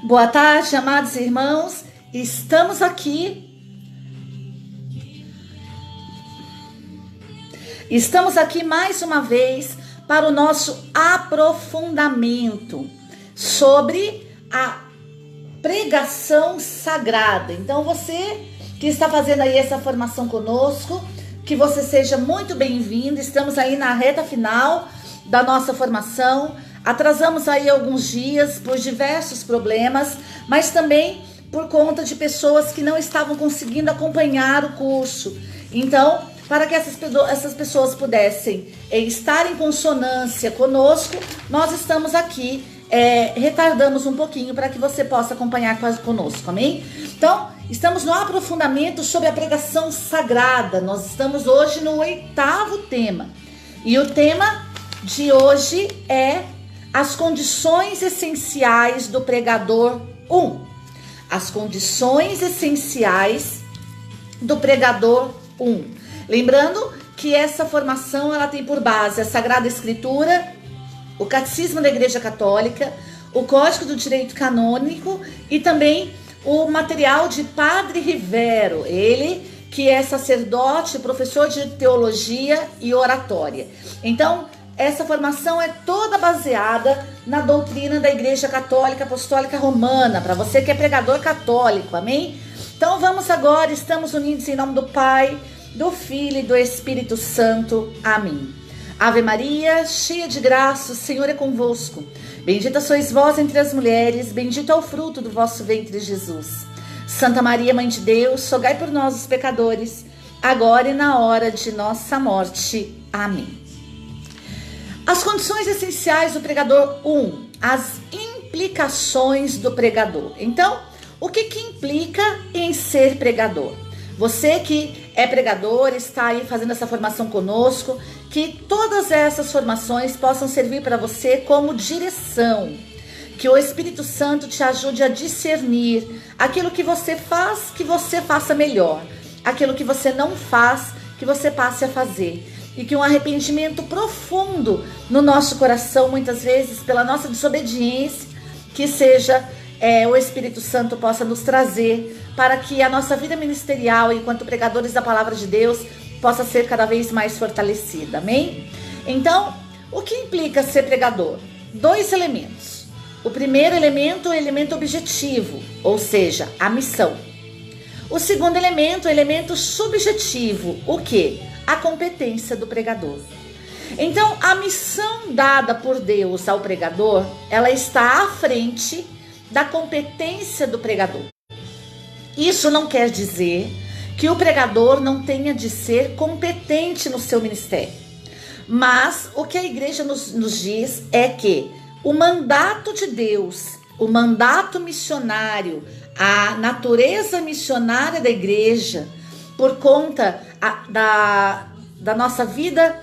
Boa tarde, amados irmãos. Estamos aqui mais uma vez para o nosso aprofundamento sobre a pregação sagrada. Então você que está fazendo aí essa formação conosco, que você seja muito bem-vindo. Estamos aí na reta final da nossa formação. Atrasamos aí alguns dias por diversos problemas, mas também por conta de pessoas que não estavam conseguindo acompanhar o curso. Então, para que essas pessoas pudessem estar em consonância conosco, nós estamos aqui, retardamos um pouquinho para que você possa acompanhar conosco, amém? Então, estamos no aprofundamento sobre a pregação sagrada. Nós estamos hoje no 8º tema. E o tema de hoje é as condições essenciais do pregador 1. As condições essenciais do pregador 1. Lembrando que essa formação ela tem por base a Sagrada Escritura, o Catecismo da Igreja Católica, o Código do Direito Canônico e também o material de Padre Rivero, ele que é sacerdote, professor de teologia e oratória. Então, essa formação é toda baseada na doutrina da Igreja Católica Apostólica Romana, para você que é pregador católico, amém? Então vamos agora, estamos unidos em nome do Pai, do Filho e do Espírito Santo, amém. Ave Maria, cheia de graça, o Senhor é convosco. Bendita sois vós entre as mulheres, bendito é o fruto do vosso ventre, Jesus. Santa Maria, Mãe de Deus, rogai por nós os pecadores, agora e na hora de nossa morte, amém. As condições essenciais do pregador 1, as implicações do pregador. Então, o que implica em ser pregador? Você que é pregador, está aí fazendo essa formação conosco, que todas essas formações possam servir para você como direção, que o Espírito Santo te ajude a discernir aquilo que você faz, que você faça melhor, aquilo que você não faz, que você passe a fazer. E que um arrependimento profundo no nosso coração, muitas vezes pela nossa desobediência, que seja o Espírito Santo possa nos trazer para que a nossa vida ministerial, enquanto pregadores da palavra de Deus, possa ser cada vez mais fortalecida, amém? Então, o que implica ser pregador? 2 elementos. O primeiro elemento é o elemento objetivo, ou seja, a missão. O segundo elemento é o elemento subjetivo, o quê? A competência do pregador. Então, a missão dada por Deus ao pregador, ela está à frente da competência do pregador. Isso não quer dizer que o pregador não tenha de ser competente no seu ministério. Mas o que a igreja nos diz é que o mandato de Deus, o mandato missionário, a natureza missionária da igreja, por conta da nossa vida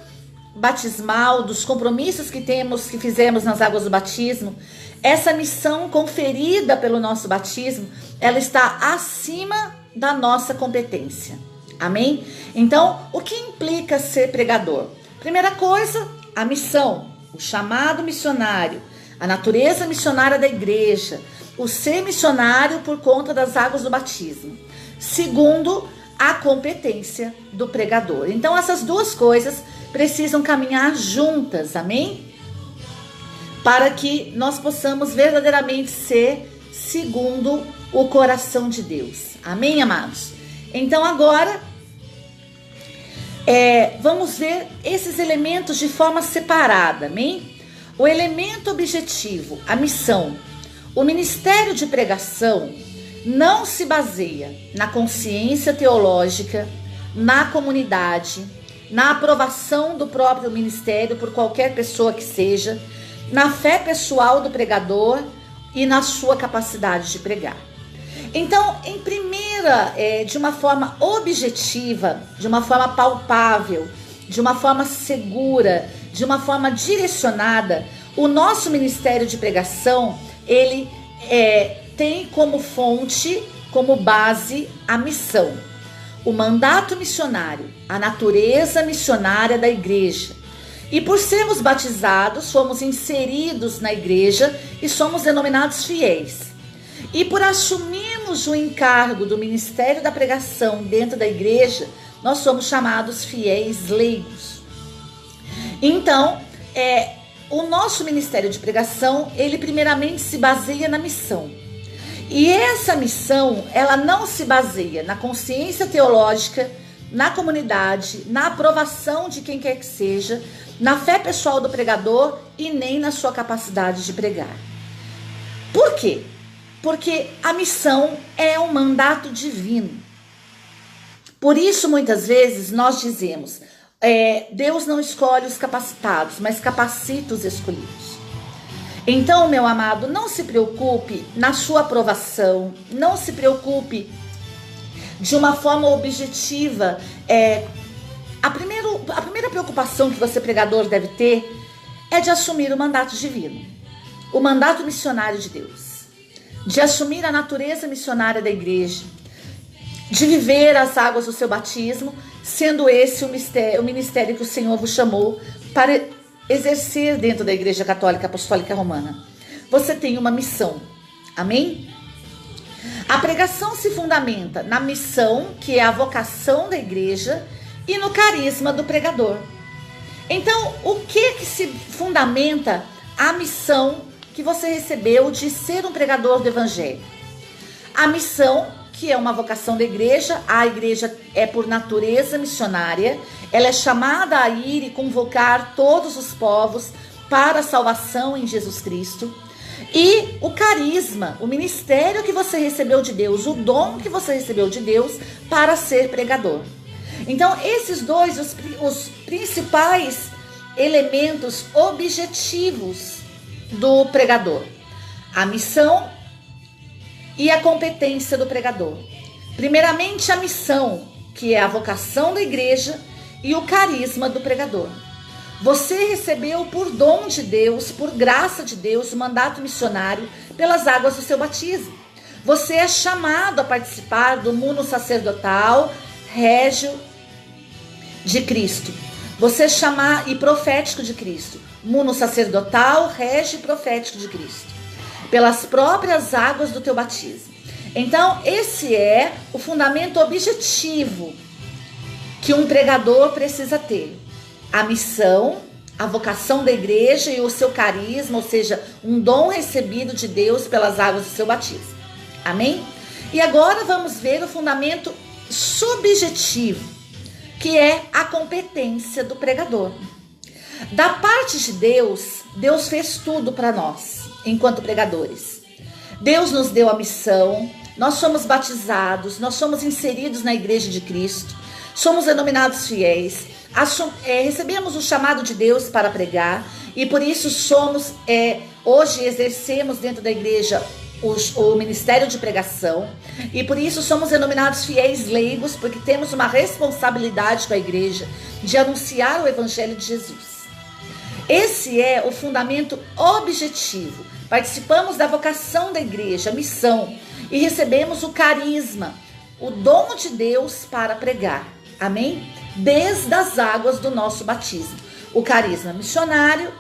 batismal, dos compromissos que fizemos nas águas do batismo, essa missão conferida pelo nosso batismo, ela está acima da nossa competência, amém? Então, o que implica ser pregador? Primeira coisa, a missão, o chamado missionário, a natureza missionária da igreja, o ser missionário por conta das águas do batismo. Segundo, a competência do pregador. Então, essas duas coisas precisam caminhar juntas, amém? Para que nós possamos verdadeiramente ser segundo o coração de Deus. Amém, amados? Então, agora, vamos ver esses elementos de forma separada, amém? O elemento objetivo, a missão. O ministério de pregação não se baseia na consciência teológica, na comunidade, na aprovação do próprio ministério por qualquer pessoa que seja, na fé pessoal do pregador e na sua capacidade de pregar. Então, de uma forma objetiva, de uma forma palpável, de uma forma segura, de uma forma direcionada, o nosso ministério de pregação, ele tem como fonte, como base, a missão, o mandato missionário, a natureza missionária da igreja. E por sermos batizados, fomos inseridos na igreja e somos denominados fiéis. E por assumirmos o encargo do ministério da pregação dentro da igreja, nós somos chamados fiéis leigos. Então, o nosso ministério de pregação, ele primeiramente se baseia na missão. E essa missão, ela não se baseia na consciência teológica, na comunidade, na aprovação de quem quer que seja, na fé pessoal do pregador e nem na sua capacidade de pregar. Por quê? Porque a missão é um mandato divino. Por isso, muitas vezes, nós dizemos, Deus não escolhe os capacitados, mas capacita os escolhidos. Então, meu amado, não se preocupe na sua aprovação, não se preocupe de uma forma objetiva. A primeira preocupação que você, pregador, deve ter é de assumir o mandato divino, o mandato missionário de Deus. De assumir a natureza missionária da igreja, de viver as águas do seu batismo, sendo esse o ministério que o Senhor vos chamou para exercer dentro da Igreja Católica Apostólica Romana. Você tem uma missão, amém? A pregação se fundamenta na missão, que é a vocação da igreja, e no carisma do pregador. Então, o que se fundamenta a missão que você recebeu de ser um pregador do evangelho? A missão, que é uma vocação da igreja, a igreja é por natureza missionária, ela é chamada a ir e convocar todos os povos para a salvação em Jesus Cristo. E o carisma, o ministério que você recebeu de Deus, o dom que você recebeu de Deus para ser pregador. Então, esses dois, os principais elementos objetivos do pregador: a missão e a competência do pregador. Primeiramente, a missão, que é a vocação da igreja, e o carisma do pregador. Você recebeu por dom de Deus, por graça de Deus, o mandato missionário pelas águas do seu batismo. Você é chamado a participar do mundo sacerdotal régio de Cristo. Você é chamado e profético de Cristo. Mundo sacerdotal, régio e profético de Cristo, pelas próprias águas do teu batismo. Então, esse é o fundamento objetivo que um pregador precisa ter: a missão, a vocação da igreja e o seu carisma, ou seja, um dom recebido de Deus pelas águas do seu batismo. Amém? E agora vamos ver o fundamento subjetivo, que é a competência do pregador. Da parte de Deus, Deus fez tudo para nós, enquanto pregadores. Deus nos deu a missão, nós somos batizados, nós somos inseridos na igreja de Cristo, somos denominados fiéis, recebemos o chamado de Deus para pregar, e por isso hoje exercemos dentro da igreja o ministério de pregação, e por isso somos denominados fiéis leigos, porque temos uma responsabilidade com a igreja de anunciar o evangelho de Jesus. Esse é o fundamento objetivo. Participamos da vocação da igreja, a missão, e recebemos o carisma, o dom de Deus para pregar. Amém? Desde as águas do nosso batismo. O carisma missionário,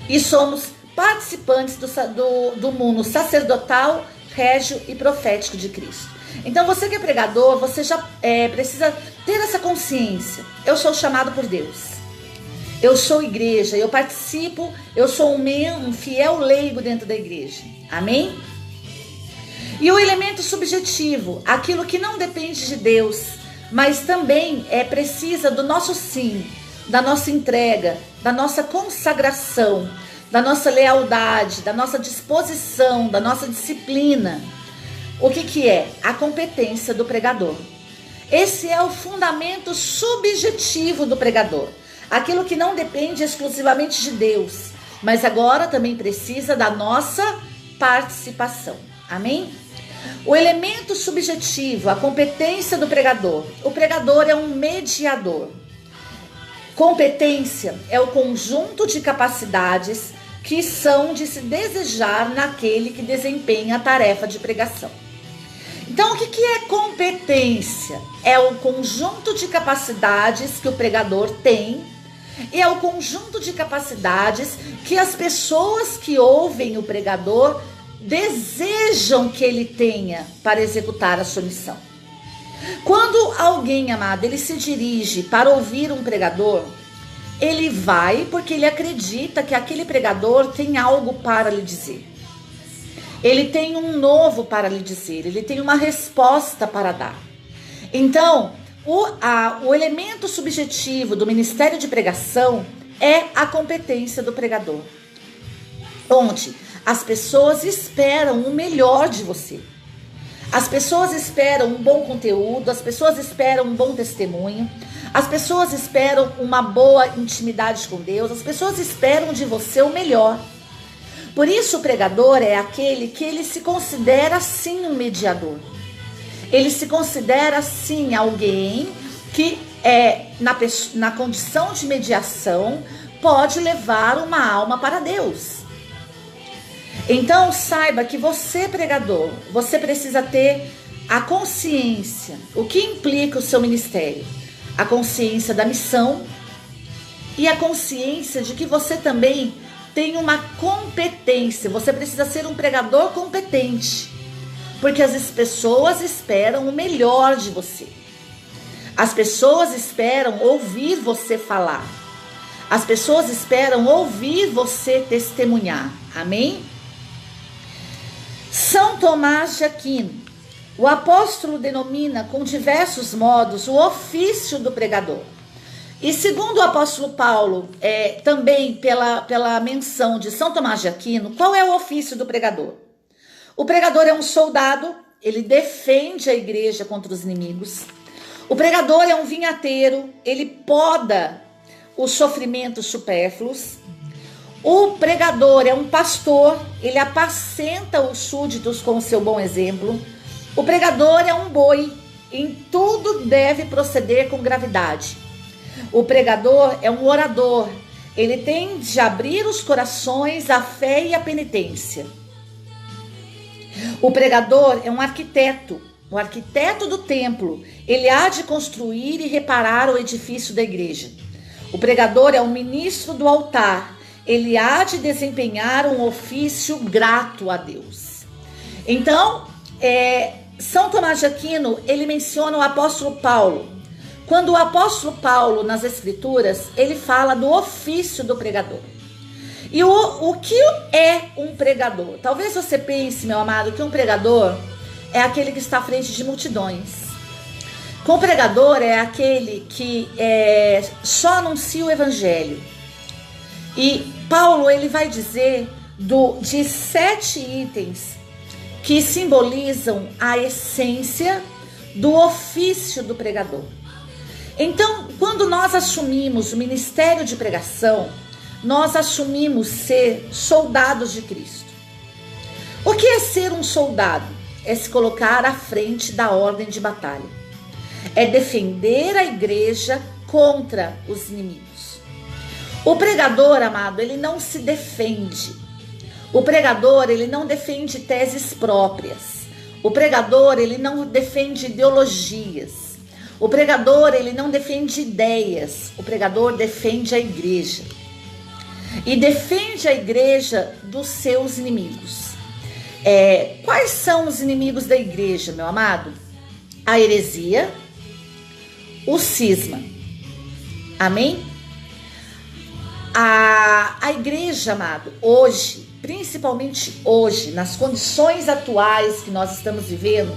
e somos participantes do mundo sacerdotal, régio e profético de Cristo. Então, você que é pregador, você já precisa ter essa consciência. Eu sou chamado por Deus. Eu sou igreja, eu participo, eu sou um fiel leigo dentro da igreja. Amém? E o elemento subjetivo, aquilo que não depende de Deus, mas também precisa do nosso sim, da nossa entrega, da nossa consagração, da nossa lealdade, da nossa disposição, da nossa disciplina. O que é? A competência do pregador. Esse é o fundamento subjetivo do pregador. Aquilo que não depende exclusivamente de Deus, mas agora também precisa da nossa participação. Amém? O elemento subjetivo, a competência do pregador. O pregador é um mediador. Competência é o conjunto de capacidades que são de se desejar naquele que desempenha a tarefa de pregação. Então, o que é competência? É o conjunto de capacidades que o pregador tem, e é o conjunto de capacidades que as pessoas que ouvem o pregador desejam que ele tenha para executar a sua missão. Quando alguém, amado, ele se dirige para ouvir um pregador, ele vai porque ele acredita que aquele pregador tem algo para lhe dizer. Ele tem um novo para lhe dizer, ele tem uma resposta para dar. Então, o elemento subjetivo do ministério de pregação é a competência do pregador, onde as pessoas esperam o melhor de você. As pessoas esperam um bom conteúdo, as pessoas esperam um bom testemunho, as pessoas esperam uma boa intimidade com Deus, as pessoas esperam de você o melhor. Por isso o pregador é aquele que ele se considera sim um mediador. Ele se considera sim alguém que na condição de mediação pode levar uma alma para Deus. Então saiba que você, pregador, você precisa ter a consciência. O que implica o seu ministério? A consciência da missão e a consciência de que você também tem uma competência. Você precisa ser um pregador competente, porque as pessoas esperam o melhor de você. As pessoas esperam ouvir você falar. As pessoas esperam ouvir você testemunhar. Amém? São Tomás de Aquino, o apóstolo denomina com diversos modos o ofício do pregador. E segundo o apóstolo Paulo, também pela menção de São Tomás de Aquino, qual é o ofício do pregador? O pregador é um soldado, ele defende a igreja contra os inimigos. O pregador é um vinhateiro, ele poda os sofrimentos supérfluos. O pregador é um pastor, ele apacenta os súditos com o seu bom exemplo. O pregador é um boi, em tudo deve proceder com gravidade. O pregador é um orador, ele tem de abrir os corações à fé e à penitência. O pregador é um arquiteto, o arquiteto do templo, ele há de construir e reparar o edifício da igreja. O pregador é um ministro do altar, ele há de desempenhar um ofício grato a Deus. Então, São Tomás de Aquino, ele menciona o apóstolo Paulo. Quando o apóstolo Paulo, nas escrituras, ele fala do ofício do pregador. E o que é um pregador? Talvez você pense, meu amado, que um pregador é aquele que está à frente de multidões. Com o pregador é aquele que só anuncia o evangelho. E Paulo, ele vai dizer de 7 itens que simbolizam a essência do ofício do pregador. Então, quando nós assumimos o ministério de pregação, nós assumimos ser soldados de Cristo. O que é ser um soldado? É se colocar à frente da ordem de batalha. É defender a igreja contra os inimigos. O pregador, amado, ele não se defende. O pregador, ele não defende teses próprias. O pregador, ele não defende ideologias. O pregador, ele não defende ideias. O pregador defende a igreja. E defende a igreja dos seus inimigos. Quais são os inimigos da igreja, meu amado? A heresia, o cisma. Amém? A igreja, amado, hoje, principalmente hoje, nas condições atuais que nós estamos vivendo,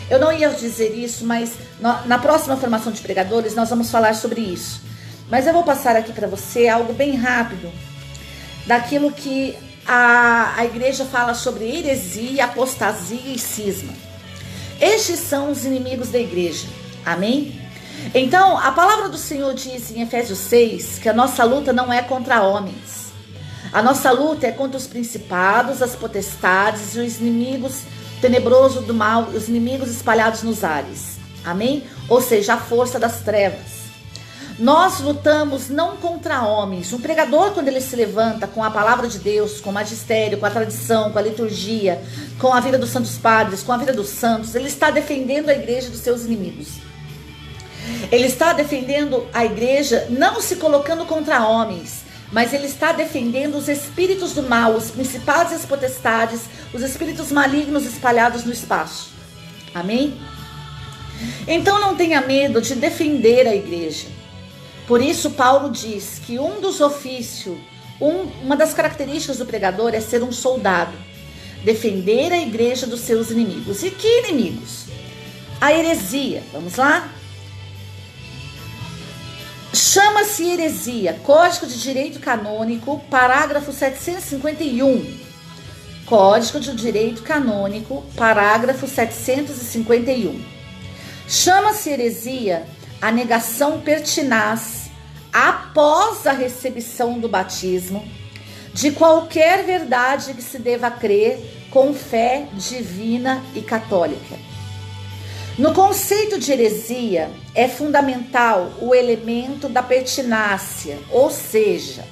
eu não ia dizer isso, mas na próxima formação de pregadores nós vamos falar sobre isso. Mas eu vou passar aqui para você algo bem rápido, daquilo que a igreja fala sobre heresia, apostasia e cisma. Estes são os inimigos da igreja, amém? Então, a palavra do Senhor diz em Efésios 6 que a nossa luta não é contra homens. A nossa luta é contra os principados, as potestades e os inimigos tenebrosos do mal, os inimigos espalhados nos ares. Amém? Ou seja, a força das trevas. Nós lutamos não contra homens. Um pregador, quando ele se levanta com a palavra de Deus, com o magistério, com a tradição, com a liturgia, com a vida dos santos padres, com a vida dos santos, ele está defendendo a igreja dos seus inimigos. Ele está defendendo a igreja não se colocando contra homens, mas ele está defendendo os espíritos do mal, os principados e as potestades, os espíritos malignos espalhados no espaço. Amém? Então não tenha medo de defender a igreja. Por isso Paulo diz que um dos ofícios, uma das características do pregador é ser um soldado, defender a igreja dos seus inimigos. E que inimigos? A heresia, vamos lá? Chama-se heresia, Código de Direito Canônico, parágrafo 751. Código de Direito Canônico, parágrafo 751. Chama-se heresia a negação pertinaz, após a recepção do batismo, de qualquer verdade que se deva crer com fé divina e católica. No conceito de heresia, é fundamental o elemento da pertinácia, ou seja,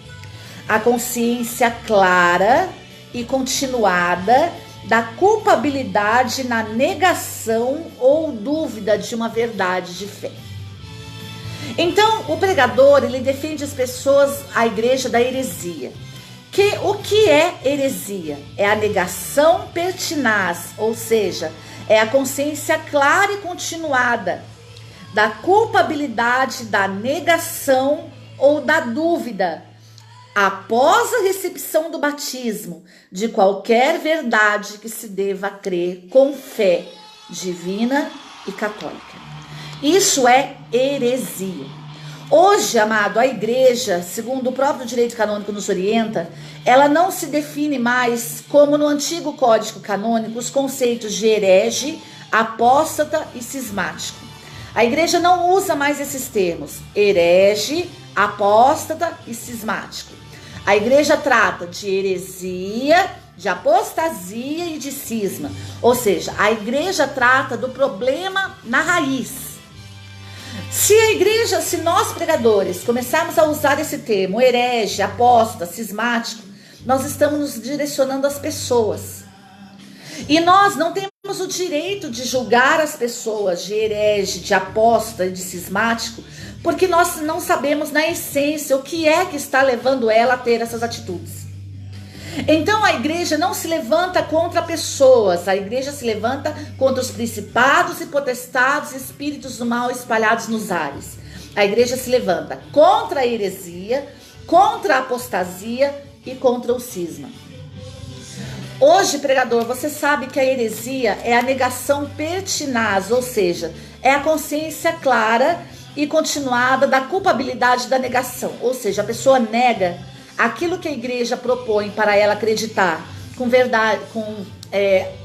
a consciência clara e continuada da culpabilidade na negação ou dúvida de uma verdade de fé. Então, o pregador, ele defende as pessoas, a igreja, da heresia. O que é heresia? É a negação pertinaz, ou seja, é a consciência clara e continuada da culpabilidade, da negação ou da dúvida, após a recepção do batismo, de qualquer verdade que se deva crer com fé divina e católica. Isso é heresia. Hoje, amado, a igreja, segundo o próprio direito canônico nos orienta, ela não se define mais como no antigo código canônico os conceitos de herege, apóstata e cismático. A igreja não usa mais esses termos, herege, apóstata e cismático. A igreja trata de heresia, de apostasia e de cisma. Ou seja, a igreja trata do problema na raiz. Se nós pregadores começarmos a usar esse termo, herege, apóstata, cismático, nós estamos nos direcionando às pessoas. E nós não temos o direito de julgar as pessoas de herege, de apóstata e de cismático, porque nós não sabemos na essência o que é que está levando ela a ter essas atitudes. Então a igreja não se levanta contra pessoas, a igreja se levanta contra os principados e potestades, espíritos do mal espalhados nos ares. A igreja se levanta contra a heresia, contra a apostasia e contra o cisma. Hoje, pregador, você sabe que a heresia é a negação pertinaz, ou seja, é a consciência clara e continuada da culpabilidade da negação. Ou seja, a pessoa nega aquilo que a igreja propõe para ela acreditar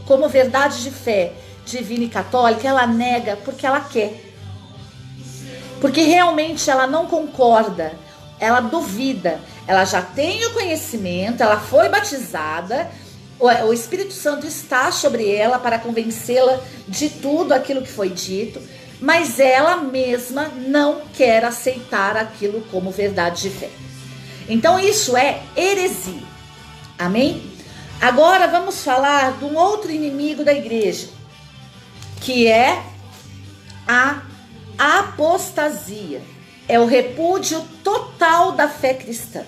como verdade de fé divina e católica, ela nega porque ela quer. Porque realmente ela não concorda, ela duvida, ela já tem o conhecimento, ela foi batizada, o Espírito Santo está sobre ela para convencê-la de tudo aquilo que foi dito, mas ela mesma não quer aceitar aquilo como verdade de fé. Então isso é heresia. Amém? Agora vamos falar de um outro inimigo da igreja, que é a apostasia. É o repúdio total da fé cristã.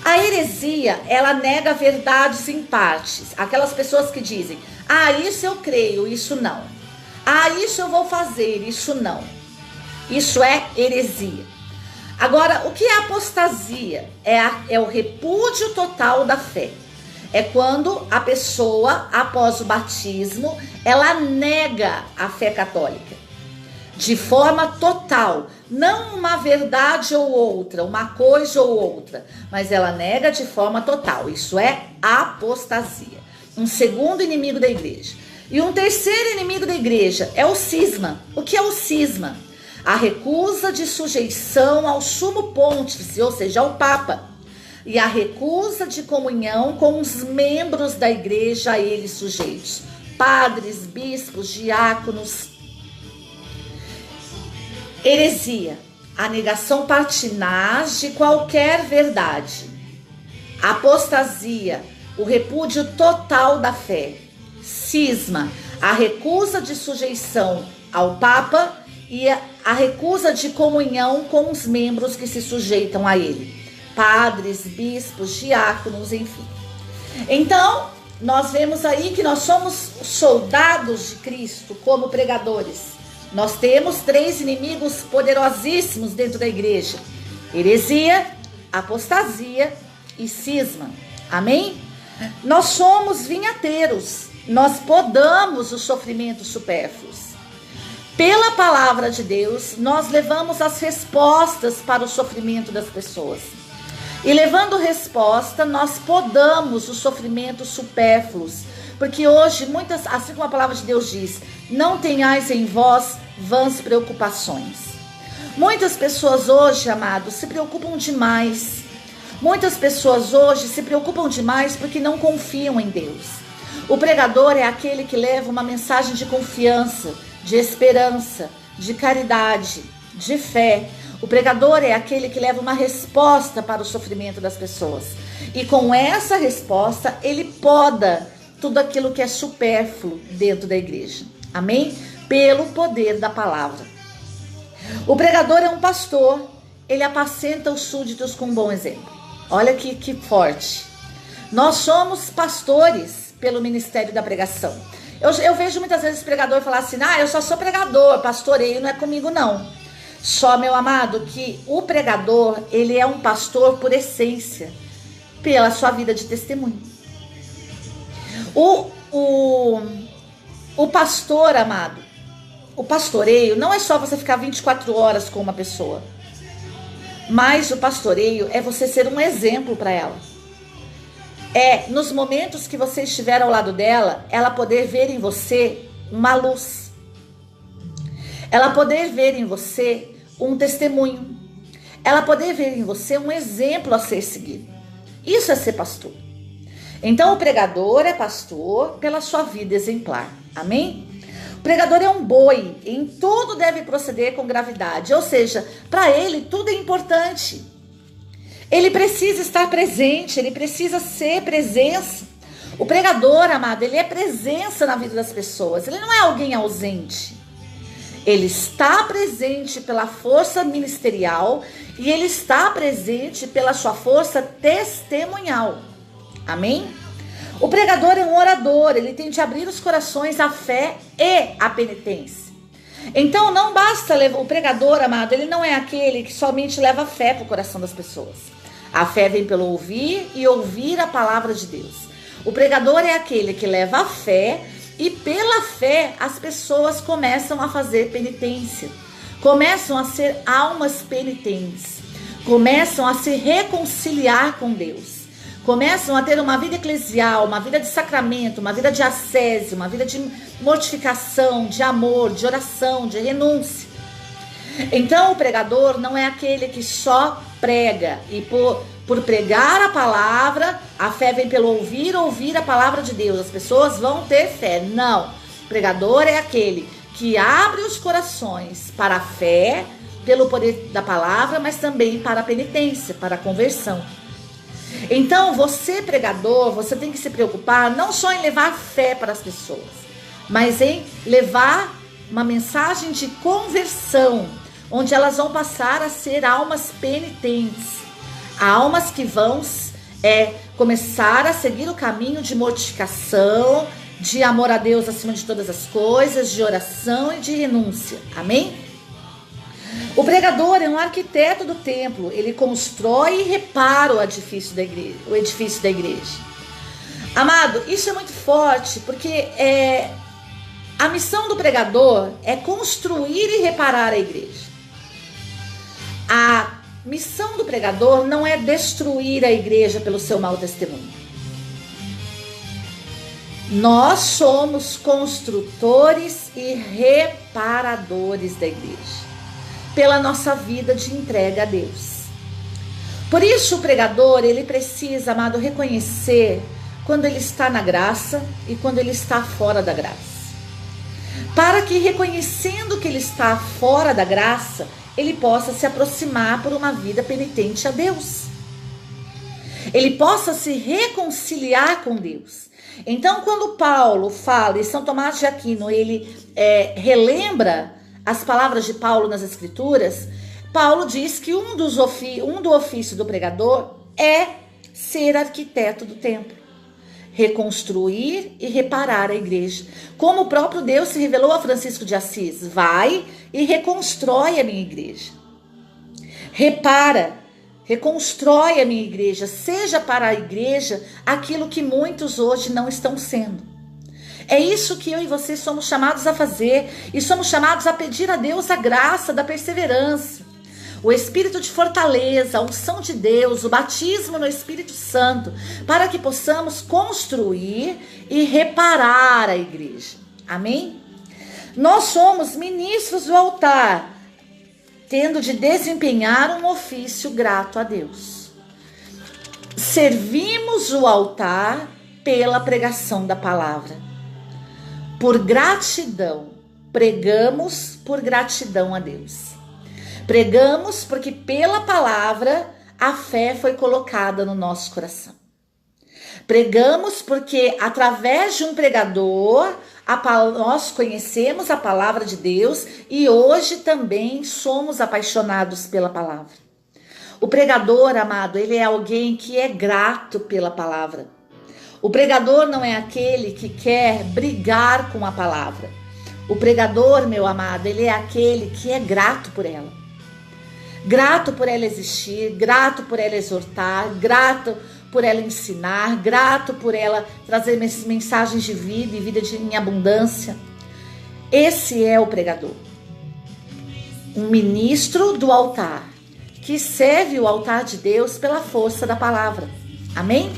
A heresia, ela nega verdades em partes. Aquelas pessoas que dizem, isso eu creio, isso não. Isso eu vou fazer, isso não. Isso é heresia. Agora, o que é apostasia? É o repúdio total da fé. É quando a pessoa, após o batismo, ela nega a fé católica. De forma total. Não uma verdade ou outra, uma coisa ou outra. Mas ela nega de forma total. Isso é apostasia. Um segundo inimigo da igreja. E um terceiro inimigo da igreja é o cisma. O que é o cisma? A recusa de sujeição ao sumo pontífice, ou seja, ao Papa, e a recusa de comunhão com os membros da igreja a eles sujeitos, padres, bispos, diáconos. Heresia, a negação pertinaz de qualquer verdade. Apostasia, o repúdio total da fé. Cisma, a recusa de sujeição ao Papa e a recusa de comunhão com os membros que se sujeitam a ele, padres, bispos, diáconos, enfim. Então, nós vemos aí que nós somos soldados de Cristo como pregadores. Nós temos 3 inimigos poderosíssimos dentro da igreja: heresia, apostasia e cisma. Amém? Nós somos vinhateiros. Nós podamos os sofrimentos supérfluos. Pela palavra de Deus, nós levamos as respostas para o sofrimento das pessoas. E levando resposta, nós podamos os sofrimentos supérfluos. Porque hoje, assim como a palavra de Deus diz, não tenhais em vós vãs preocupações. Muitas pessoas hoje, amados, se preocupam demais. Muitas pessoas hoje se preocupam demais porque não confiam em Deus. O pregador é aquele que leva uma mensagem de confiança, de esperança, de caridade, de fé. O pregador é aquele que leva uma resposta para o sofrimento das pessoas. E com essa resposta, ele poda tudo aquilo que é supérfluo dentro da igreja. Amém? Pelo poder da palavra. O pregador é um pastor. Ele apacenta os súditos com um bom exemplo. Olha que forte. Nós somos pastores pelo ministério da pregação. Eu vejo muitas vezes pregador falar assim: eu só sou pregador, pastoreio não é comigo não. Só, meu amado, que o pregador, ele é um pastor por essência, pela sua vida de testemunho. O pastor, amado, o pastoreio não é só você ficar 24 horas com uma pessoa. Mas o pastoreio é você ser um exemplo para ela. É, nos momentos que você estiver ao lado dela, ela poder ver em você uma luz. Ela poder ver em você um testemunho. Ela poder ver em você um exemplo a ser seguido. Isso é ser pastor. Então o pregador é pastor pela sua vida exemplar. Amém? O pregador é um boi, em tudo deve proceder com gravidade. Ou seja, para ele tudo é importante. Ele precisa estar presente, ele precisa ser presença. O pregador, amado, ele é presença na vida das pessoas. Ele não é alguém ausente. Ele está presente pela força ministerial e ele está presente pela sua força testemunhal. Amém? O pregador é um orador, ele tem de abrir os corações à fé e à penitência. Então não basta levar, o pregador, amado, ele não é aquele que somente leva fé para o coração das pessoas. A fé vem pelo ouvir e ouvir a palavra de Deus. O pregador é aquele que leva a fé e pela fé as pessoas começam a fazer penitência. Começam a ser almas penitentes. Começam a se reconciliar com Deus. Começam a ter uma vida eclesial, uma vida de sacramento, uma vida de ascese, uma vida de mortificação, de amor, de oração, de renúncia. Então o pregador não é aquele que só prega e por pregar a palavra, a fé vem pelo ouvir a palavra de Deus, as pessoas vão ter fé. Não, o pregador é aquele que abre os corações para a fé, pelo poder da palavra, mas também para a penitência, para a conversão. Então você pregador, você tem que se preocupar não só em levar fé para as pessoas, mas em levar uma mensagem de conversão, onde elas vão passar a ser almas penitentes, almas que vão começar a seguir o caminho de mortificação, de amor a Deus acima de todas as coisas, de oração e de renúncia. Amém? O pregador é um arquiteto do templo, ele constrói e repara o edifício da igreja. Amado, isso é muito forte, porque a missão do pregador é construir e reparar a igreja. A missão do pregador não é destruir a igreja pelo seu mau testemunho. Nós somos construtores e reparadores da igreja, pela nossa vida de entrega a Deus. Por isso o pregador, ele precisa, amado, reconhecer quando ele está na graça e quando ele está fora da graça. Para que, reconhecendo que ele está fora da graça, ele possa se aproximar por uma vida penitente a Deus. Ele possa se reconciliar com Deus. Então, quando Paulo fala, e São Tomás de Aquino, ele relembra as palavras de Paulo nas Escrituras, Paulo diz que um do ofício do pregador é ser arquiteto do templo, reconstruir e reparar a igreja. Como o próprio Deus se revelou a Francisco de Assis: vai e reconstrói a minha igreja. Repara, reconstrói a minha igreja, seja para a igreja aquilo que muitos hoje não estão sendo. É isso que eu e você somos chamados a fazer, e somos chamados a pedir a Deus a graça da perseverança, o espírito de fortaleza, a unção de Deus, o batismo no Espírito Santo, para que possamos construir e reparar a igreja. Amém? Nós somos ministros do altar, tendo de desempenhar um ofício grato a Deus. Servimos o altar pela pregação da palavra. Por gratidão, pregamos por gratidão a Deus. Pregamos porque pela palavra a fé foi colocada no nosso coração. Pregamos porque através de um pregador nós conhecemos a palavra de Deus e hoje também somos apaixonados pela palavra. O pregador, amado, ele é alguém que é grato pela palavra. O pregador não é aquele que quer brigar com a palavra. O pregador, meu amado, ele é aquele que é grato por ela. Grato por ela existir, grato por ela exortar, grato por ela ensinar, grato por ela trazer mensagens de vida e vida em abundância. Esse é o pregador. Um ministro do altar, que serve o altar de Deus pela força da palavra. Amém?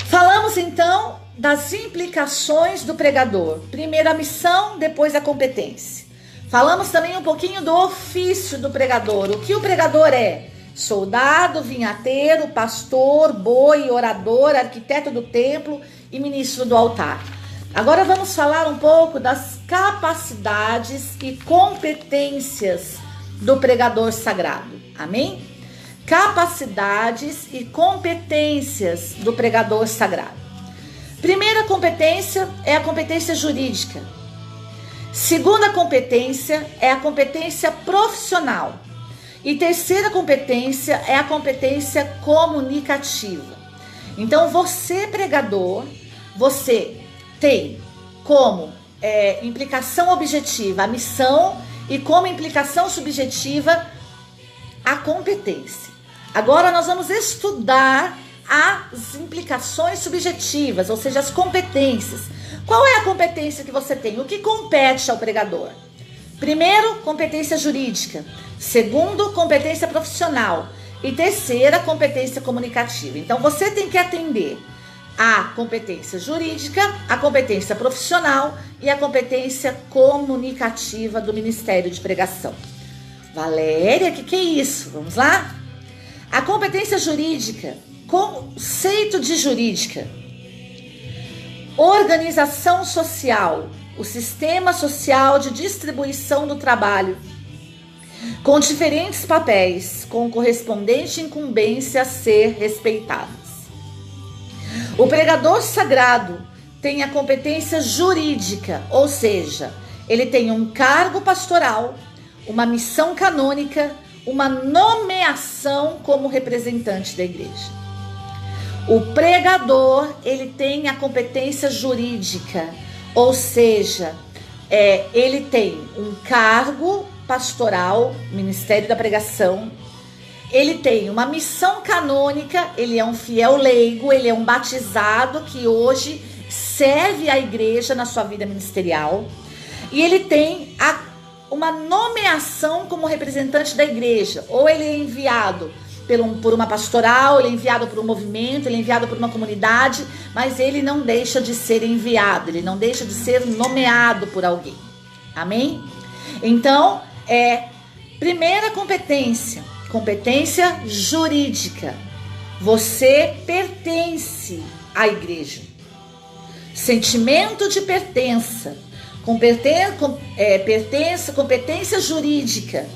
Falamos então das implicações do pregador. Primeiro a missão, depois a competência. Falamos também um pouquinho do ofício do pregador. O que o pregador é? Soldado, vinhateiro, pastor, boi, orador, arquiteto do templo e ministro do altar. Agora vamos falar um pouco das capacidades e competências do pregador sagrado. Amém? Capacidades e competências do pregador sagrado. Primeira competência é a competência jurídica. Segunda competência é a competência profissional. E terceira competência é a competência comunicativa. Então você, pregador, você tem como implicação objetiva a missão e como implicação subjetiva a competência. Agora nós vamos estudar as implicações subjetivas, ou seja, as competências. Qual é a competência que você tem? O que compete ao pregador? Primeiro, competência jurídica. Segundo, competência profissional. E terceira, competência comunicativa. Então, você tem que atender a competência jurídica, a competência profissional e a competência comunicativa do Ministério de Pregação. Valéria, o que é isso? Vamos lá? A competência jurídica, conceito de jurídica, organização social, o sistema social de distribuição do trabalho, com diferentes papéis, com correspondente incumbência a ser respeitadas. O pregador sagrado tem a competência jurídica, ou seja, ele tem um cargo pastoral, uma missão canônica, uma nomeação como representante da igreja. O pregador, ele tem a competência jurídica, ou seja, ele tem um cargo pastoral, Ministério da Pregação, ele tem uma missão canônica, ele é um fiel leigo, ele é um batizado que hoje serve a igreja na sua vida ministerial, e ele tem uma nomeação como representante da igreja, ou ele é enviado por uma pastoral, ele é enviado por um movimento, ele é enviado por uma comunidade, mas ele não deixa de ser enviado, ele não deixa de ser nomeado por alguém. Amém? Então, primeira competência, competência jurídica. Você pertence à igreja. Sentimento de pertença. Competência jurídica.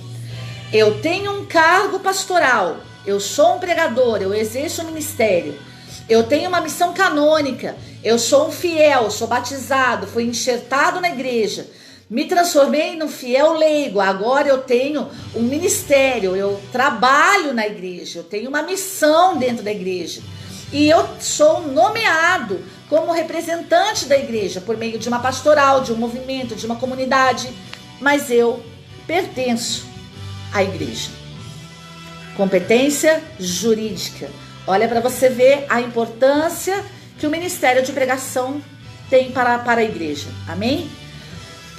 Eu tenho um cargo pastoral, eu sou um pregador, eu exerço um ministério, eu tenho uma missão canônica, eu sou um fiel, sou batizado, fui enxertado na igreja, Me transformei num fiel leigo. Agora eu tenho um ministério, eu trabalho na igreja, eu tenho uma missão dentro da igreja. E eu sou nomeado como representante da igreja por meio de uma pastoral, de um movimento, de uma comunidade. Mas eu pertenço à igreja. Competência jurídica. Olha para você ver a importância que o ministério de pregação tem para a igreja. Amém?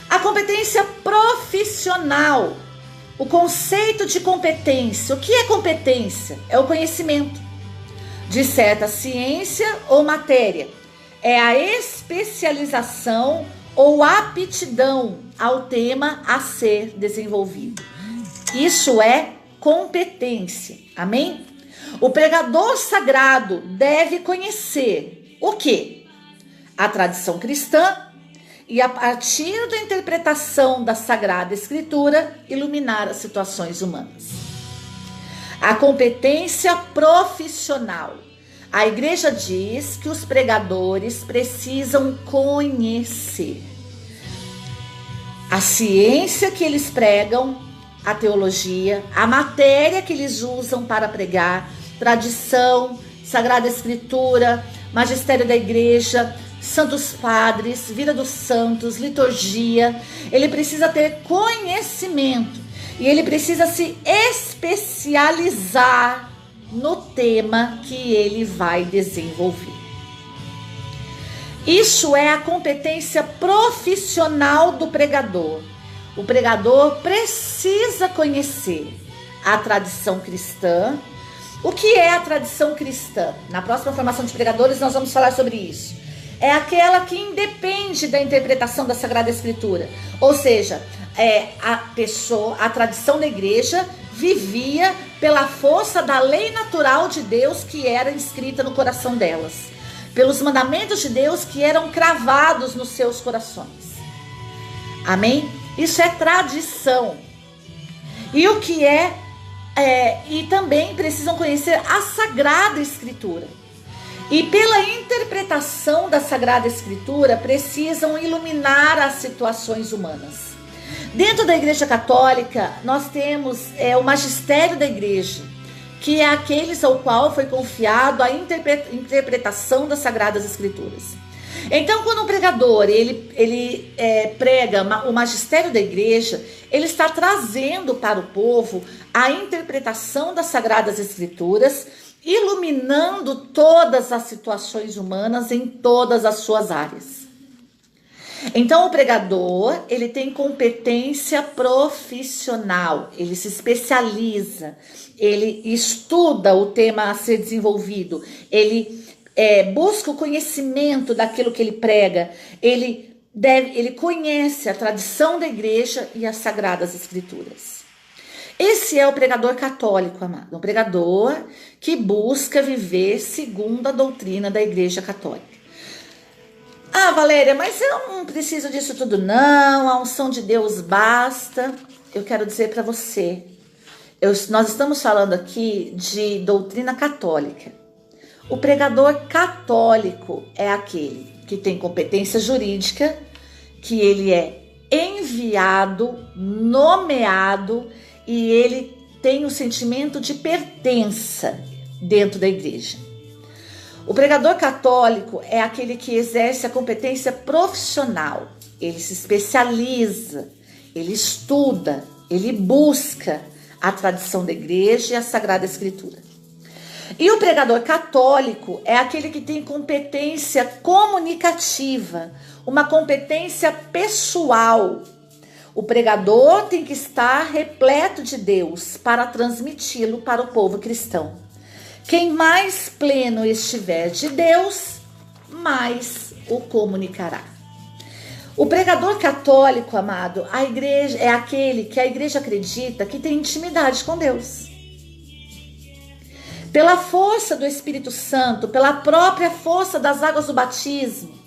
A competência profissional. O conceito de competência. O que é competência? É o conhecimento de certa ciência ou matéria. É a especialização ou aptidão ao tema a ser desenvolvido. Isso é competência. Amém? O pregador sagrado deve conhecer o quê? A tradição cristã e, a partir da interpretação da Sagrada Escritura, iluminar as situações humanas. A competência profissional. A igreja diz que os pregadores precisam conhecer a ciência que eles pregam, a teologia, a matéria que eles usam para pregar, tradição, Sagrada Escritura, magistério da igreja, santos padres, vida dos santos, liturgia. Ele precisa ter conhecimento e ele precisa se especializar no tema que ele vai desenvolver. Isso é a competência profissional do pregador. O pregador precisa conhecer a tradição cristã. O que é a tradição cristã? Na próxima formação de pregadores nós vamos falar sobre isso. É aquela que independe da interpretação da Sagrada Escritura. Ou seja, a tradição da igreja vivia pela força da lei natural de Deus que era inscrita no coração delas. Pelos mandamentos de Deus que eram cravados nos seus corações. Amém? Isso é tradição. E o que e também precisam conhecer a Sagrada Escritura. E pela interpretação da Sagrada Escritura, precisam iluminar as situações humanas. Dentro da Igreja Católica, nós temos o magistério da igreja, que é aqueles ao qual foi confiado a interpretação das Sagradas Escrituras. Então, quando um pregador ele prega o magistério da igreja, ele está trazendo para o povo a interpretação das Sagradas Escrituras, iluminando todas as situações humanas em todas as suas áreas. Então, o pregador, ele tem competência profissional, ele se especializa, ele estuda o tema a ser desenvolvido, ele busca o conhecimento daquilo que ele prega, ele conhece a tradição da igreja e as Sagradas Escrituras. Esse é o pregador católico, amado, um pregador que busca viver segundo a doutrina da Igreja Católica. Ah, Valéria, mas eu não preciso disso tudo não, a unção de Deus basta. Eu quero dizer para você, nós estamos falando aqui de doutrina católica. O pregador católico é aquele que tem competência jurídica, que ele é enviado, nomeado e ele tem o sentimento de pertença dentro da igreja. O pregador católico é aquele que exerce a competência profissional. Ele se especializa, ele estuda, ele busca a tradição da igreja e a Sagrada Escritura. E o pregador católico é aquele que tem competência comunicativa, uma competência pessoal. O pregador tem que estar repleto de Deus para transmiti-lo para o povo cristão. Quem mais pleno estiver de Deus, mais o comunicará. O pregador católico, amado, a igreja é aquele que a igreja acredita que tem intimidade com Deus. Pela força do Espírito Santo, pela própria força das águas do batismo,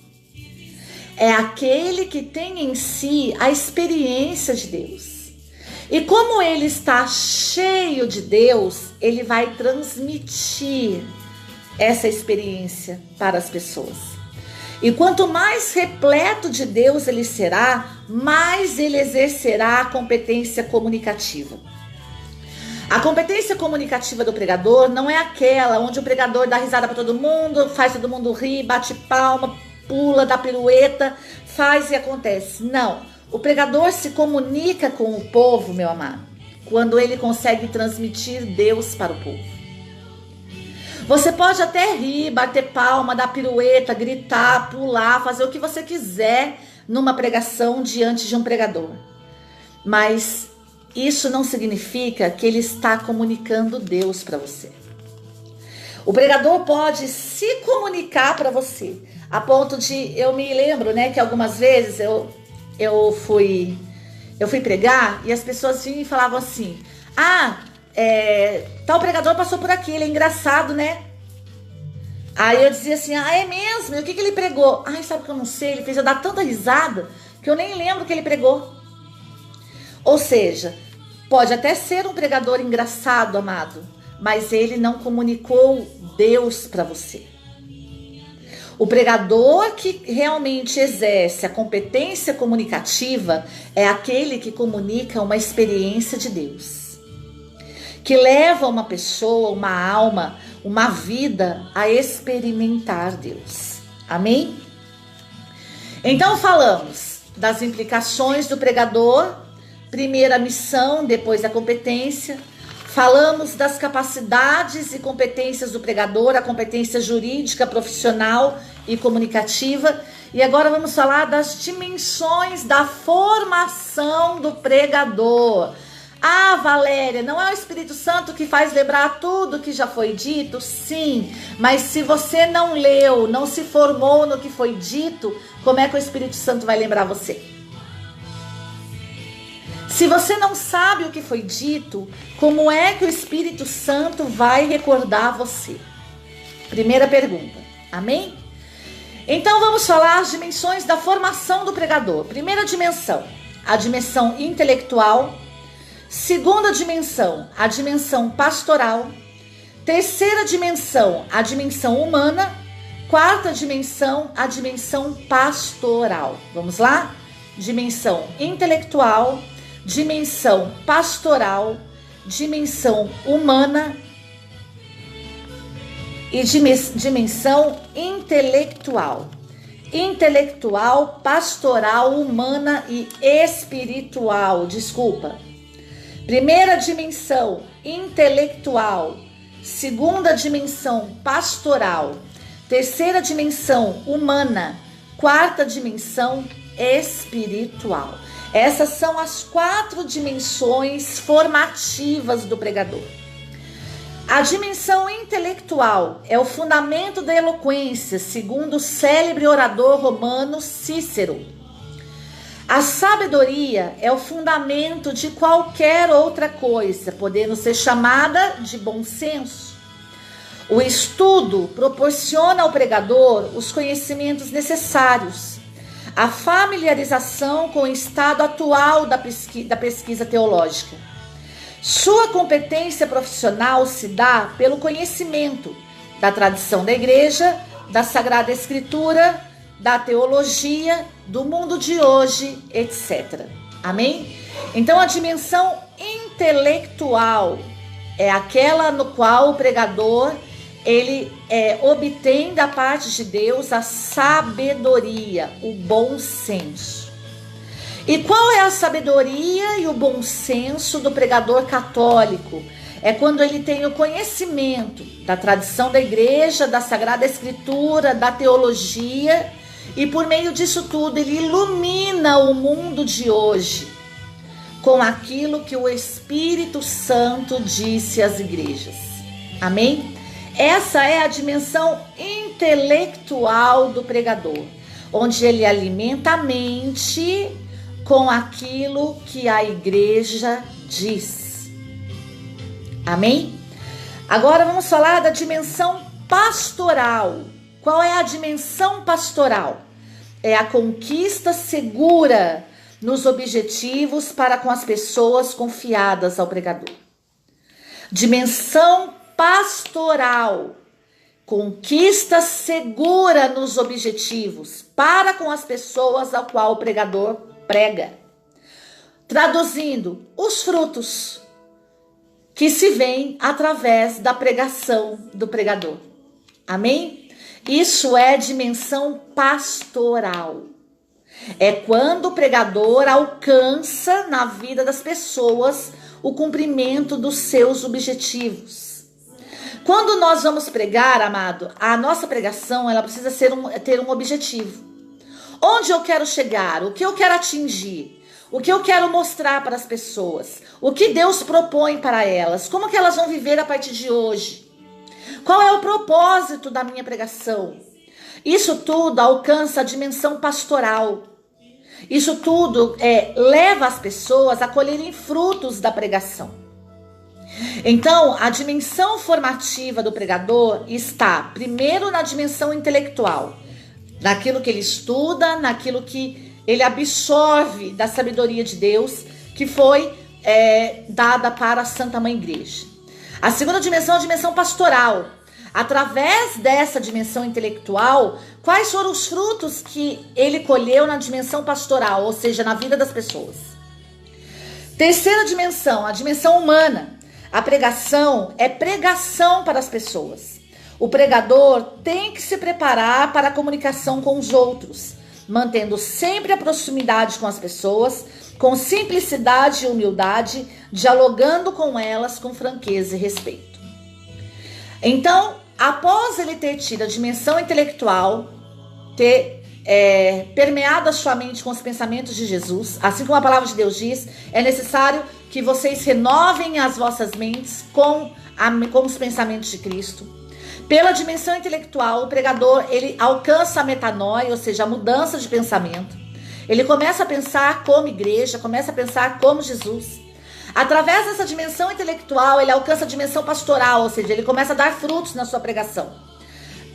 é aquele que tem em si a experiência de Deus. E como ele está cheio de Deus, ele vai transmitir essa experiência para as pessoas. E quanto mais repleto de Deus ele será, mais ele exercerá a competência comunicativa. A competência comunicativa do pregador não é aquela onde o pregador dá risada para todo mundo, faz todo mundo rir, bate palma, pula, dá pirueta, faz e acontece. Não. O pregador se comunica com o povo, meu amado, quando ele consegue transmitir Deus para o povo. Você pode até rir, bater palma, dar pirueta, gritar, pular, fazer o que você quiser numa pregação diante de um pregador. Mas isso não significa que ele está comunicando Deus para você. O pregador pode se comunicar para você, a ponto de, eu me lembro, né, que algumas vezes eu fui pregar e as pessoas vinham e falavam assim: tal pregador passou por aqui, ele é engraçado, né? Aí eu dizia assim: é mesmo? E o que ele pregou? Sabe que eu não sei, ele fez eu dar tanta risada que eu nem lembro o que ele pregou. Ou seja, pode até ser um pregador engraçado, amado, mas ele não comunicou Deus para você. O pregador que realmente exerce a competência comunicativa é aquele que comunica uma experiência de Deus, que leva uma pessoa, uma alma, uma vida a experimentar Deus. Amém? Então falamos das implicações do pregador, primeiro a missão, depois a competência. Falamos das capacidades e competências do pregador, a competência jurídica, profissional e comunicativa. E agora vamos falar das dimensões da formação do pregador. Valéria, não é o Espírito Santo que faz lembrar tudo que já foi dito? Sim, mas se você não leu, não se formou no que foi dito, como é que o Espírito Santo vai lembrar você? Se você não sabe o que foi dito, como é que o Espírito Santo vai recordar você? Primeira pergunta, amém? Então vamos falar as dimensões da formação do pregador. Primeira dimensão, a dimensão intelectual. Segunda dimensão, a dimensão pastoral. Terceira dimensão, a dimensão humana. Quarta dimensão, a dimensão pastoral. Vamos lá? Dimensão intelectual, dimensão pastoral, dimensão humana e dimensão intelectual. Intelectual, pastoral, humana e espiritual. Desculpa. Primeira dimensão, intelectual. Segunda dimensão, pastoral. Terceira dimensão, humana. Quarta dimensão, espiritual. Essas são as 4 dimensões formativas do pregador. A dimensão intelectual é o fundamento da eloquência, segundo o célebre orador romano Cícero. A sabedoria é o fundamento de qualquer outra coisa, podendo ser chamada de bom senso. O estudo proporciona ao pregador os conhecimentos necessários, a familiarização com o estado atual da pesquisa teológica. Sua competência profissional se dá pelo conhecimento da tradição da igreja, da Sagrada Escritura, da teologia, do mundo de hoje, etc. Amém? Então a dimensão intelectual é aquela no qual o pregador ele obtém da parte de Deus a sabedoria, o bom senso. E qual é a sabedoria e o bom senso do pregador católico? É quando ele tem o conhecimento da tradição da igreja, da Sagrada Escritura, da teologia, e por meio disso tudo ele ilumina o mundo de hoje com aquilo que o Espírito Santo disse às igrejas. Amém? Essa é a dimensão intelectual do pregador, onde ele alimenta a mente com aquilo que a igreja diz. Amém? Agora vamos falar da dimensão pastoral. Qual é a dimensão pastoral? É a conquista segura nos objetivos para com as pessoas confiadas ao pregador. Dimensão pastoral conquista segura nos objetivos para com as pessoas ao qual o pregador prega. Traduzindo, os frutos que se veem através da pregação do pregador. Amém? Isso é dimensão pastoral. É quando o pregador alcança na vida das pessoas o cumprimento dos seus objetivos. Quando nós vamos pregar, amado, a nossa pregação ela precisa ter um objetivo. Onde eu quero chegar? O que eu quero atingir? O que eu quero mostrar para as pessoas? O que Deus propõe para elas? Como que elas vão viver a partir de hoje? Qual é o propósito da minha pregação? Isso tudo alcança a dimensão pastoral. Isso tudo leva as pessoas a colherem frutos da pregação. Então, a dimensão formativa do pregador está primeiro na dimensão intelectual, naquilo que ele estuda, naquilo que ele absorve da sabedoria de Deus que foi dada para a Santa Mãe Igreja. A segunda dimensão é a dimensão pastoral. Através dessa dimensão intelectual, quais foram os frutos que ele colheu na dimensão pastoral, ou seja, na vida das pessoas? Terceira dimensão, a dimensão humana. A pregação é pregação para as pessoas. O pregador tem que se preparar para a comunicação com os outros, mantendo sempre a proximidade com as pessoas, com simplicidade e humildade, dialogando com elas com franqueza e respeito. Então, após ele ter tido a dimensão intelectual, ter permeado a sua mente com os pensamentos de Jesus, assim como a palavra de Deus diz, é necessário que vocês renovem as vossas mentes com os pensamentos de Cristo. Pela dimensão intelectual, o pregador ele alcança a metanoia, ou seja, a mudança de pensamento. Ele começa a pensar como igreja, começa a pensar como Jesus. Através dessa dimensão intelectual, ele alcança a dimensão pastoral, ou seja, ele começa a dar frutos na sua pregação.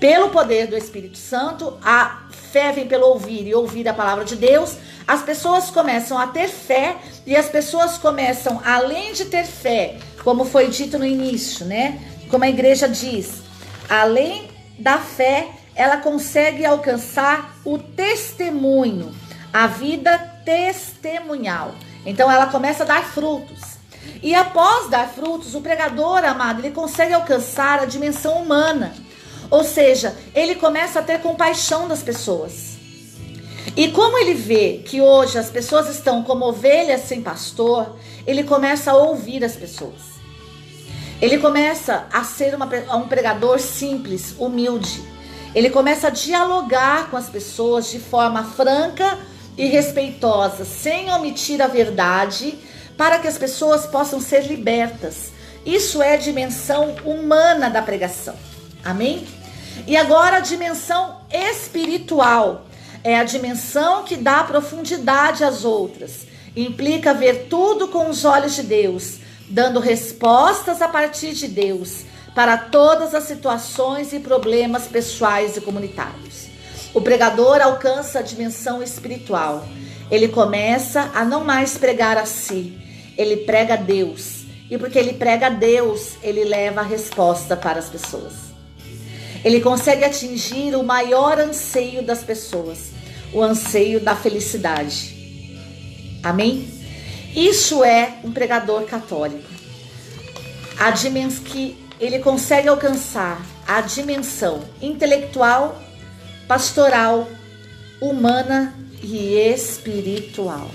Pelo poder do Espírito Santo, a fé vem pelo ouvir e ouvir a palavra de Deus. As pessoas começam a ter fé e as pessoas começam, além de ter fé, como foi dito no início, né? Como a igreja diz, além da fé, ela consegue alcançar o testemunho, a vida testemunhal. Então ela começa a dar frutos. E após dar frutos, o pregador, amado, ele consegue alcançar a dimensão humana. Ou seja, ele começa a ter compaixão das pessoas. E como ele vê que hoje as pessoas estão como ovelhas sem pastor, ele começa a ouvir as pessoas. Ele começa a ser um pregador simples, humilde. Ele começa a dialogar com as pessoas de forma franca e respeitosa, sem omitir a verdade, para que as pessoas possam ser libertas. Isso é a dimensão humana da pregação. Amém? E agora a dimensão espiritual. É a dimensão que dá profundidade às outras. Implica ver tudo com os olhos de Deus, dando respostas a partir de Deus para todas as situações e problemas pessoais e comunitários. O pregador alcança a dimensão espiritual. Ele começa a não mais pregar a si, ele prega a Deus. E porque ele prega a Deus, ele leva a resposta para as pessoas. Ele consegue atingir o maior anseio das pessoas, o anseio da felicidade. Amém? Isso é um pregador católico. A dimensão que ele consegue alcançar a dimensão intelectual, pastoral, humana e espiritual.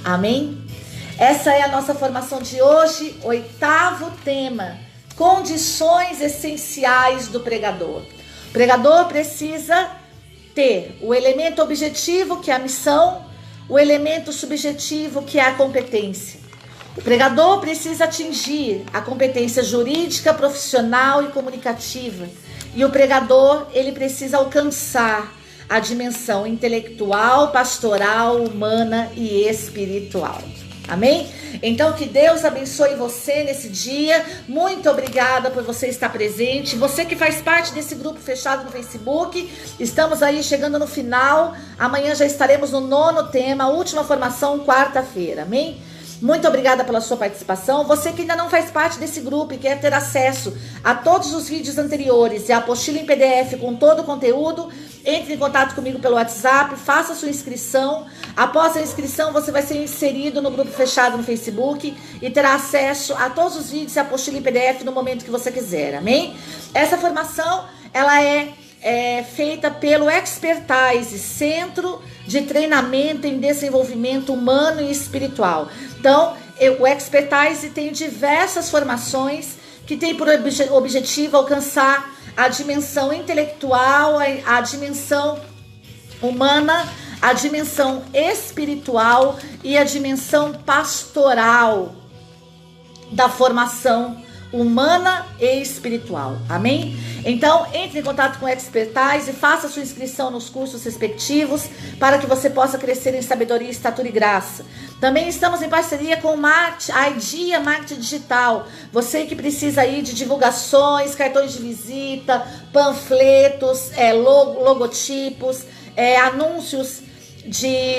Amém? Essa é a nossa formação de hoje, 8º tema, condições essenciais do pregador. O pregador precisa ter o elemento objetivo, que é a missão, o elemento subjetivo, que é a competência. O pregador precisa atingir a competência jurídica, profissional e comunicativa. E o pregador, ele precisa alcançar a dimensão intelectual, pastoral, humana e espiritual. Amém? Então que Deus abençoe você nesse dia. Muito obrigada por você estar presente. Você que faz parte desse grupo fechado no Facebook, estamos aí chegando no final. Amanhã já estaremos no 9º tema, última formação, quarta-feira. Amém? Muito obrigada pela sua participação. Você que ainda não faz parte desse grupo e quer ter acesso a todos os vídeos anteriores e a apostila em PDF com todo o conteúdo, entre em contato comigo pelo WhatsApp, faça sua inscrição. Após a inscrição, você vai ser inserido no grupo fechado no Facebook e terá acesso a todos os vídeos e a apostila em PDF no momento que você quiser, amém? Essa formação, ela é feita pelo Expertise, Centro de Treinamento em Desenvolvimento Humano e Espiritual. Então, o Expertise tem diversas formações que tem por objetivo alcançar a dimensão intelectual, a dimensão humana, a dimensão espiritual e a dimensão pastoral da formação humana e espiritual, amém? Então, entre em contato com o Expertise e faça sua inscrição nos cursos respectivos para que você possa crescer em sabedoria, estatura e graça. Também estamos em parceria com a Idea Marketing Digital. Você que precisa aí de divulgações, cartões de visita, panfletos, logotipos, anúncios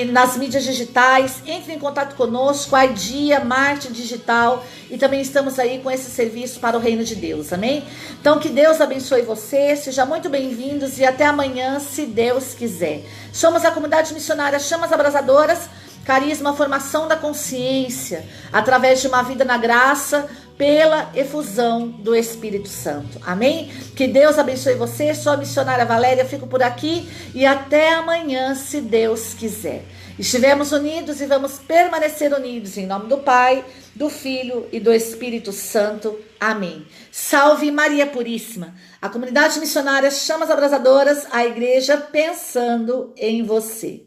nas mídias digitais, entre em contato conosco, a Idea Marketing Digital, e também estamos aí com esse serviço para o reino de Deus, amém? Então que Deus abençoe você, seja muito bem-vindos e até amanhã, se Deus quiser. Somos a comunidade missionária Chamas Abrasadoras, carisma, formação da consciência, através de uma vida na graça, pela efusão do Espírito Santo. Amém? Que Deus abençoe você. Sou a missionária Valéria, fico por aqui e até amanhã, se Deus quiser. Estivemos unidos e vamos permanecer unidos em nome do Pai, do Filho e do Espírito Santo. Amém. Salve Maria Puríssima. A comunidade missionária Chamas Abrasadoras, a igreja pensando em você.